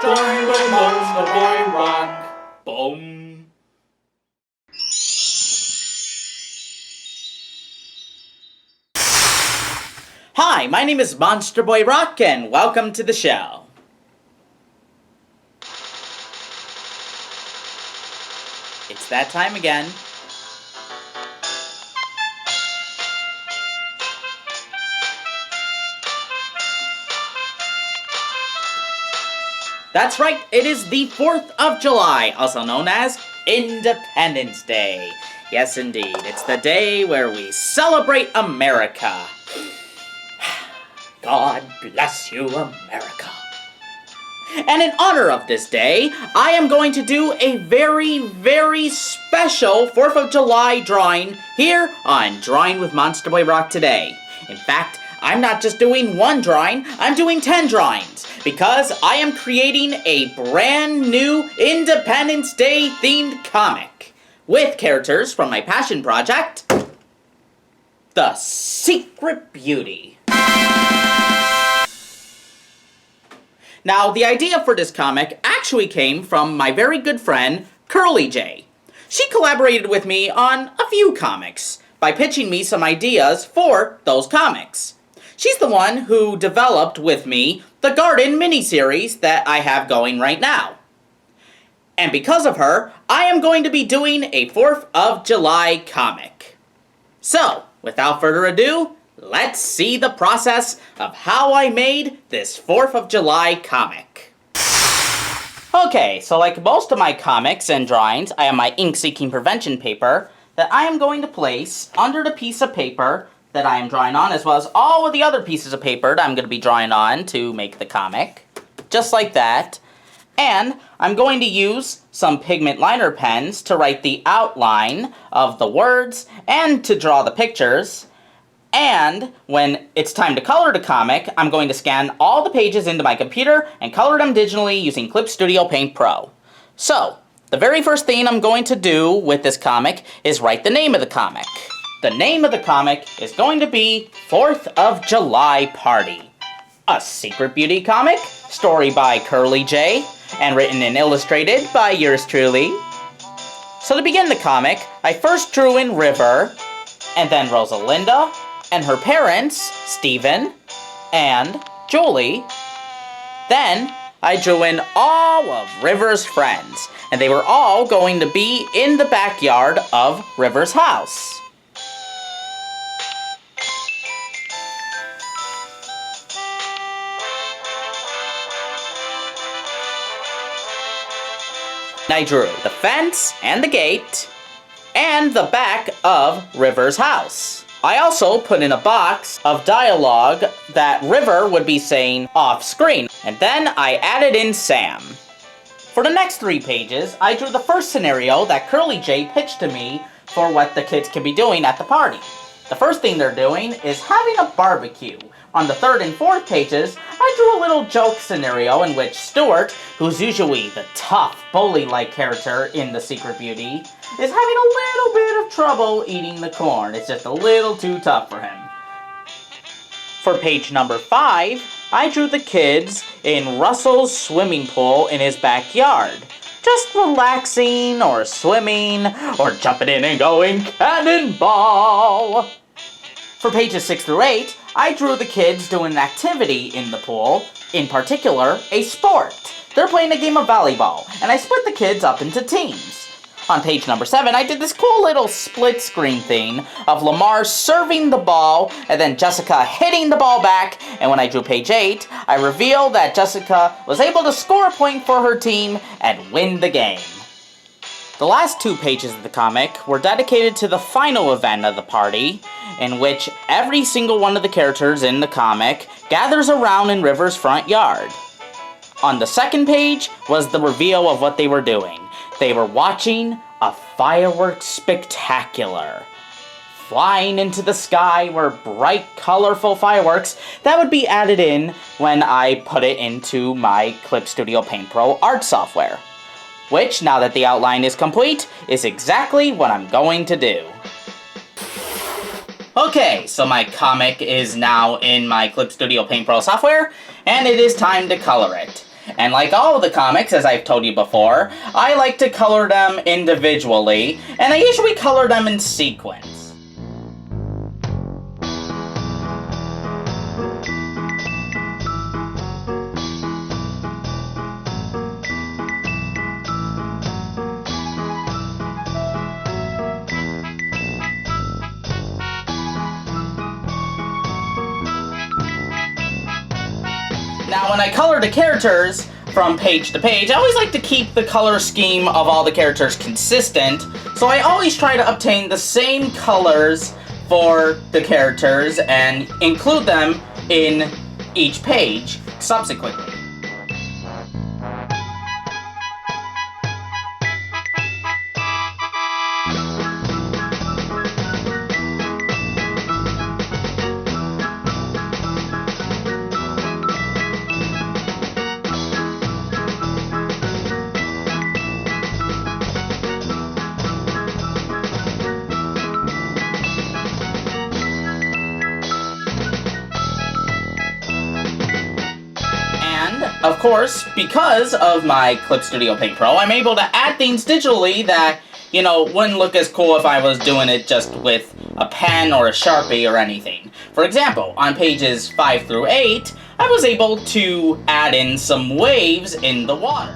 Join with Monsterboy Roc. Boom. Hi, my name is Monsterboy Roc, and welcome to the show. It's that time again. That's right, it is the 4th of July, also known as Independence Day. Yes, indeed, it's the day where we celebrate America. God bless you, America. And in honor of this day, I am going to do a very, very special 4th of July drawing here on Drawing with Monsterboy Roc today. In fact, I'm not just doing one drawing, I'm doing 10 drawings, because I am creating a brand new Independence Day themed comic with characters from my passion project, The Secret Beauty. Now, the idea for this comic actually came from my very good friend, Curly J. She collaborated with me on a few comics by pitching me some ideas for those comics. She's the one who developed with me the Garden miniseries that I have going right now. And because of her, I am going to be doing a 4th of July comic. So, without further ado, let's see the process of how I made this 4th of July comic. Okay, so like most of my comics and drawings, I have my ink-seeking prevention paper that I am going to place under the piece of paper that I am drawing on, as well as all of the other pieces of paper that I'm going to be drawing on to make the comic. Just like that. And I'm going to use some pigment liner pens to write the outline of the words and to draw the pictures. And when it's time to color the comic, I'm going to scan all the pages into my computer and color them digitally using Clip Studio Paint Pro. So, the very first thing I'm going to do with this comic is write the name of the comic. The name of the comic is going to be 4th of July Party. A Secret Beauty comic, story by Curly J, and written and illustrated by yours truly. So to begin the comic, I first drew in River, and then Rosalinda, and her parents, Stephen, and Julie. Then, I drew in all of River's friends, and they were all going to be in the backyard of River's house. I drew the fence and the gate and the back of River's house. I also put in a box of dialogue that River would be saying off screen, and then I added in Sam. For the next 3 pages, I drew the first scenario that Curly J pitched to me for what the kids can be doing at the party. The first thing they're doing is having a barbecue. On the 3rd and 4th pages, I drew a little joke scenario in which Stuart, who's usually the tough, bully-like character in The Secret Beauty, is having a little bit of trouble eating the corn. It's just a little too tough for him. For page number 5, I drew the kids in Russell's swimming pool in his backyard. Just relaxing, or swimming, or jumping in and going cannonball! For pages 6 through 8, I drew the kids doing an activity in the pool, in particular, a sport. They're playing a game of volleyball, and I split the kids up into teams. On page number 7, I did this cool little split screen thing of Lamar serving the ball, and then Jessica hitting the ball back, and when I drew page 8, I revealed that Jessica was able to score a point for her team and win the game. The last 2 pages of the comic were dedicated to the final event of the party, in which every single one of the characters in the comic gathers around in River's front yard. On the 2nd page was the reveal of what they were doing. They were watching a fireworks spectacular. Flying into the sky were bright, colorful fireworks that would be added in when I put it into my Clip Studio Paint Pro art software. Which, now that the outline is complete, is exactly what I'm going to do. Okay, so my comic is now in my Clip Studio Paint Pro software, and it is time to color it. And like all of the comics, as I've told you before, I like to color them individually, and I usually color them in sequence. Now, when I color the characters from page to page, I always like to keep the color scheme of all the characters consistent, so I always try to obtain the same colors for the characters and include them in each page subsequently. Of course, because of my Clip Studio Paint Pro, I'm able to add things digitally that, wouldn't look as cool if I was doing it just with a pen or a Sharpie or anything. For example, on pages 5 through 8, I was able to add in some waves in the water.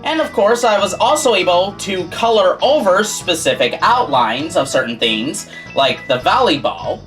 And of course, I was also able to color over specific outlines of certain things, like the volleyball.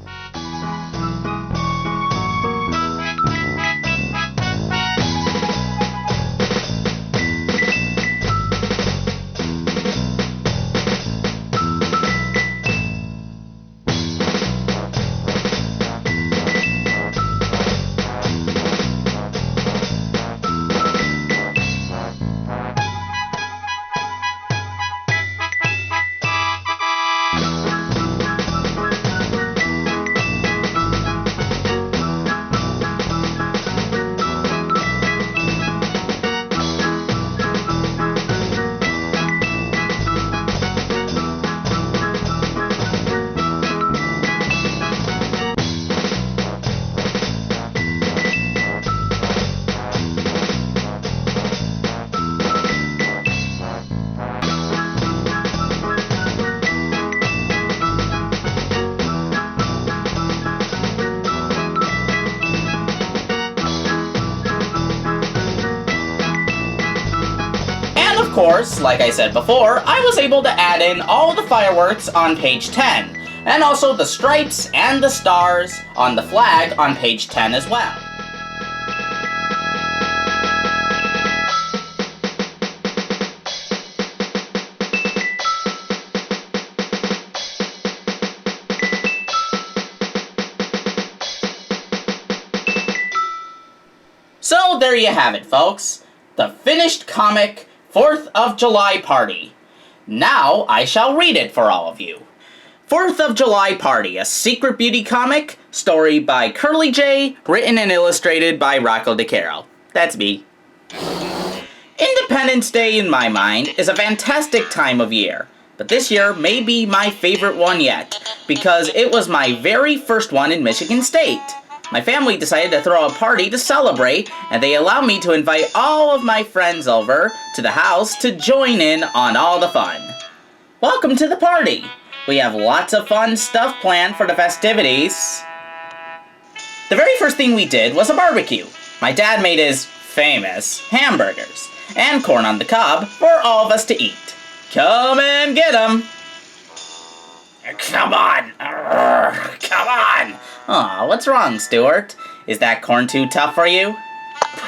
Of course, like I said before, I was able to add in all the fireworks on page 10, and also the stripes and the stars on the flag on page 10 as well. So there you have it, folks. The finished comic 4th of July Party. Now I shall read it for all of you. 4th of July Party, a secret beauty comic, story by Curly J, written and illustrated by Rocco DeCaro. That's me. Independence Day, in my mind, is a fantastic time of year. But this year may be my favorite one yet, because it was my very first one in Michigan State. My family decided to throw a party to celebrate, and they allowed me to invite all of my friends over to the house to join in on all the fun. Welcome to the party! We have lots of fun stuff planned for the festivities. The very first thing we did was a barbecue. My dad made his famous hamburgers and corn on the cob for all of us to eat. Come and get 'em! Come on! Come on! Aw, what's wrong, Stuart? Is that corn too tough for you?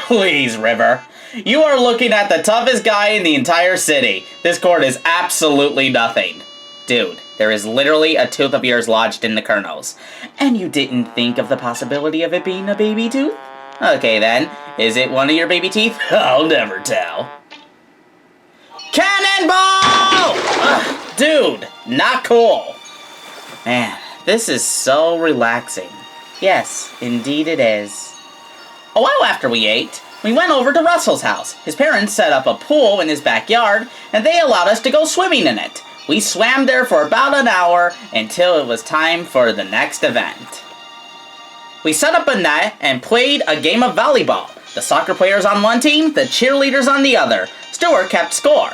Please, River. You are looking at the toughest guy in the entire city. This corn is absolutely nothing. Dude, there is literally a tooth of yours lodged in the kernels. And you didn't think of the possibility of it being a baby tooth? Okay then, is it one of your baby teeth? I'll never tell. Cannonball! Ugh, dude, not cool. Man, this is so relaxing. Yes, indeed it is. A while after we ate, we went over to Russell's house. His parents set up a pool in his backyard, and they allowed us to go swimming in it. We swam there for about an hour until it was time for the next event. We set up a net and played a game of volleyball. The soccer players on one team, the cheerleaders on the other. Stuart kept score.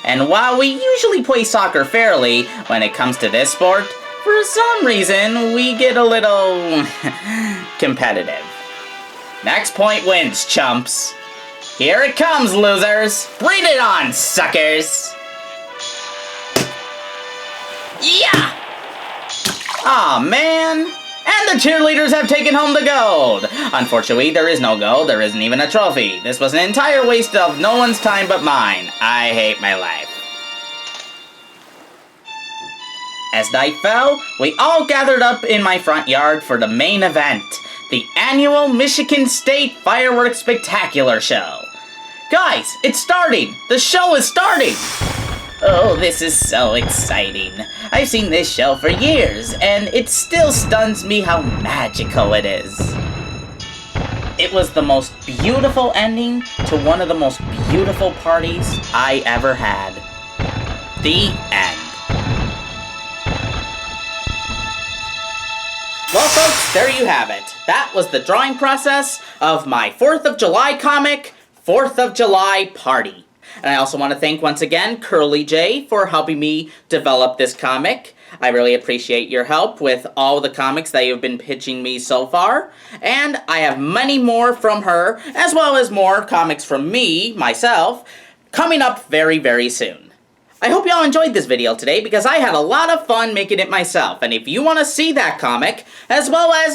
And while we usually play soccer fairly, when it comes to this sport, for some reason, we get a little competitive. Next point wins, chumps. Here it comes, losers. Bring it on, suckers. Yeah! Aw, man. And the cheerleaders have taken home the gold. Unfortunately, there is no gold. There isn't even a trophy. This was an entire waste of no one's time but mine. I hate my life. As night fell, we all gathered up in my front yard for the main event, the annual Michigan State Fireworks Spectacular Show. Guys, it's starting! The show is starting! Oh, this is so exciting. I've seen this show for years, and it still stuns me how magical it is. It was the most beautiful ending to one of the most beautiful parties I ever had. The end. Well, folks, there you have it. That was the drawing process of my 4th of July comic, 4th of July Party. And I also want to thank once again Curly J for helping me develop this comic. I really appreciate your help with all the comics that you've been pitching me so far. And I have many more from her, as well as more comics from me, myself, coming up very, very soon. I hope y'all enjoyed this video today because I had a lot of fun making it myself. And if you want to see that comic, as well as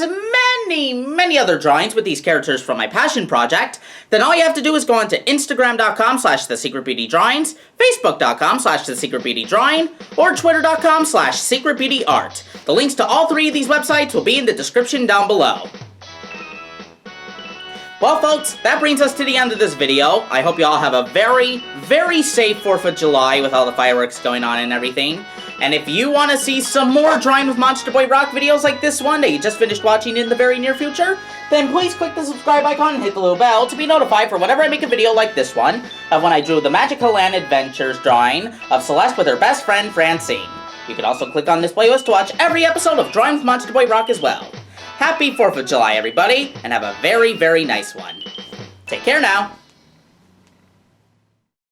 many other drawings with these characters from my passion project, then all you have to do is go on to Instagram.com/TheSecretBeautyDrawings, Facebook.com/TheSecretBeautyDrawing, or Twitter.com/SecretBeautyArt. The links to all 3 of these websites will be in the description down below. Well, folks, that brings us to the end of this video. I hope you all have a very, very safe 4th of July with all the fireworks going on and everything. And if you want to see some more Drawing with Monsterboy Roc videos like this one that you just finished watching in the very near future, then please click the subscribe icon and hit the little bell to be notified for whenever I make a video like this one, of when I drew the Magical Land Adventures drawing of Celeste with her best friend, Francine. You can also click on this playlist to watch every episode of Drawing with Monsterboy Roc as well. Happy 4th of July, everybody, and have a very, very nice one. Take care now.